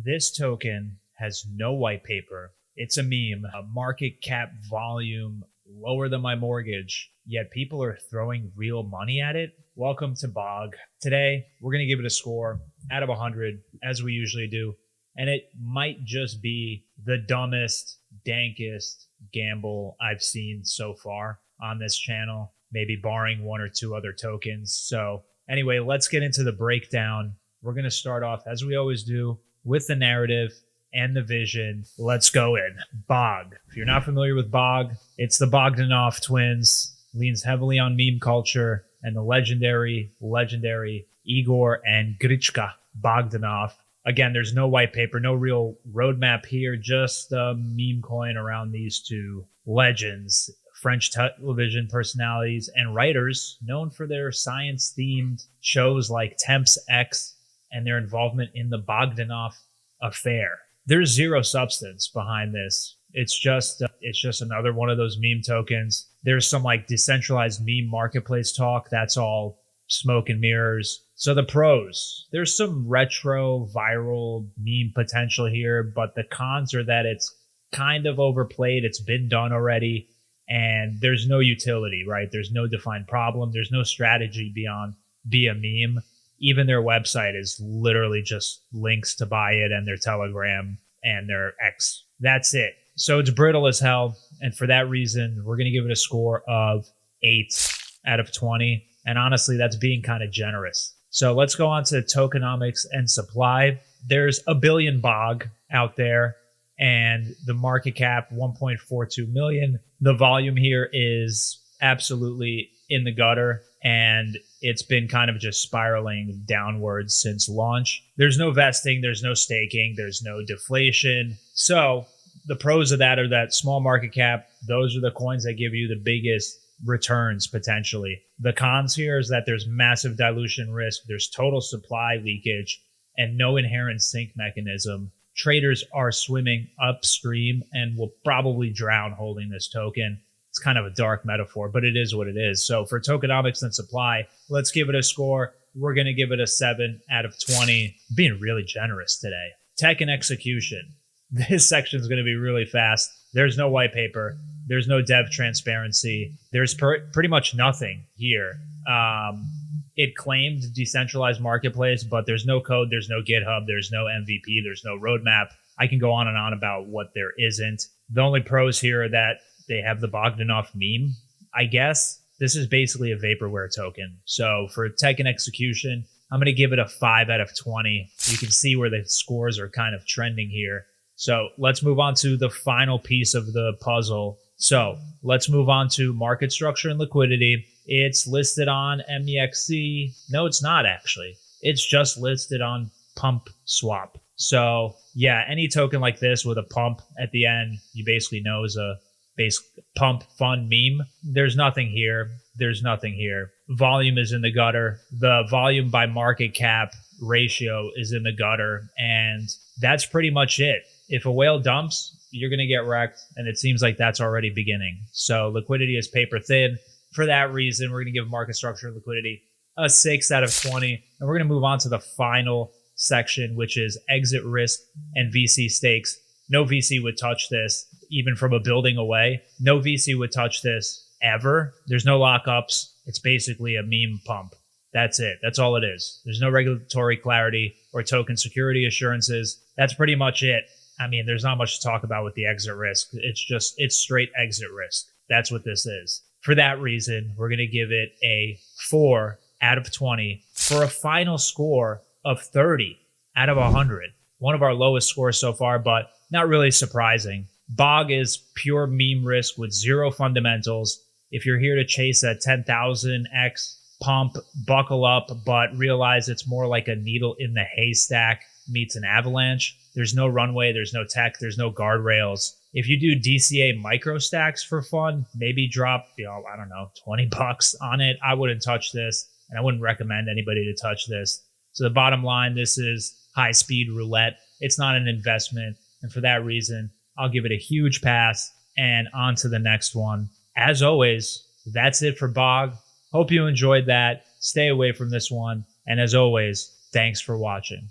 This token has no white paper. It's a meme, a market cap volume lower than my mortgage, yet people are throwing real money at it. Welcome to BOG. Today, we're going to give it a score out of 100, as we usually do. And it might just be the dumbest, dankest gamble I've seen so far on this channel, maybe barring one or two other tokens. So anyway, let's get into the breakdown. We're going to start off, as we always do, with the narrative and the vision. Let's go in. BOG. If you're not familiar with BOG, it's the Bogdanoff twins, leans heavily on meme culture, and the legendary Igor and Grichka Bogdanoff. Again, there's no white paper, no real roadmap here, just a meme coin around these two legends, French television personalities and writers known for their science-themed shows like Temps X and their involvement in the Bogdanoff affair. There's zero substance behind this. It's just another one of those meme tokens. There's some like decentralized meme marketplace talk. That's all smoke and mirrors. So the pros, there's some retro viral meme potential here, but the cons are that it's kind of overplayed. It's been done already, and there's no utility, right? There's no defined problem. There's no strategy beyond be a meme. Even their website is literally just links to buy it and their Telegram and their X. That's it. So it's brittle as hell. And for that reason, we're going to give it a score of 8 out of 20. And honestly, that's being kind of generous. So let's go on to tokenomics and supply. There's a billion BOG out there, and the market cap 1.42 million. The volume here is absolutely in the gutter, and it's been kind of just spiraling downwards since launch. There's no vesting, there's no staking, there's no deflation. So the pros of that are that small market cap, those are the coins that give you the biggest returns potentially. The cons here is that there's massive dilution risk, there's total supply leakage, and no inherent sink mechanism. Traders are swimming upstream and will probably drown holding this token. It's kind of a dark metaphor, but it is what it is. So for tokenomics and supply, let's give it a score. We're going to give it a 7 out of 20. I'm being really generous today. Tech and execution. This section is going to be really fast. There's no white paper. There's no dev transparency. There's pretty much nothing here. It claimed decentralized marketplace, but there's no code. There's no GitHub. There's no MVP. There's no roadmap. I can go on and on about what there isn't. The only pros here are that they have the Bogdanoff meme, I guess. This is basically a vaporware token. So for tech and execution, I'm going to give it a 5 out of 20. You can see where the scores are kind of trending here. So let's move on to the final piece of the puzzle. So let's move on to market structure and liquidity. It's listed on MEXC. No, it's not actually. It's just listed on Pump Swap. So yeah, any token like this with a pump at the end, you basically know is a base pump fun meme. There's nothing here. There's nothing here. Volume is in the gutter. The volume by market cap ratio is in the gutter. And that's pretty much it. If a whale dumps, you're going to get wrecked. And it seems like that's already beginning. So liquidity is paper thin. For that reason, we're going to give market structure and liquidity a 6 out of 20. And we're going to move on to the final section, which is exit risk and VC stakes. No VC would touch this, even from a building away. No VC would touch this ever. There's no lockups. It's basically a meme pump. That's it. That's all it is. There's no regulatory clarity or token security assurances. That's pretty much it. I mean, there's not much to talk about with the exit risk. It's straight exit risk. That's what this is. For that reason, we're going to give it a 4 out of 20 for a final score of 30 out of 100. One of our lowest scores so far, but not really surprising. BOG is pure meme risk with zero fundamentals. If you're here to chase a 10,000x pump, buckle up, but realize it's more like a needle in the haystack meets an avalanche. There's no runway, there's no tech, there's no guardrails. If you do DCA micro stacks for fun, maybe drop, I don't know, $20 on it. I wouldn't touch this, and I wouldn't recommend anybody to touch this. So the bottom line, this is high speed roulette. It's not an investment. And for that reason, I'll give it a huge pass and on to the next one. As always, that's it for BOG. Hope you enjoyed that. Stay away from this one. And as always, thanks for watching.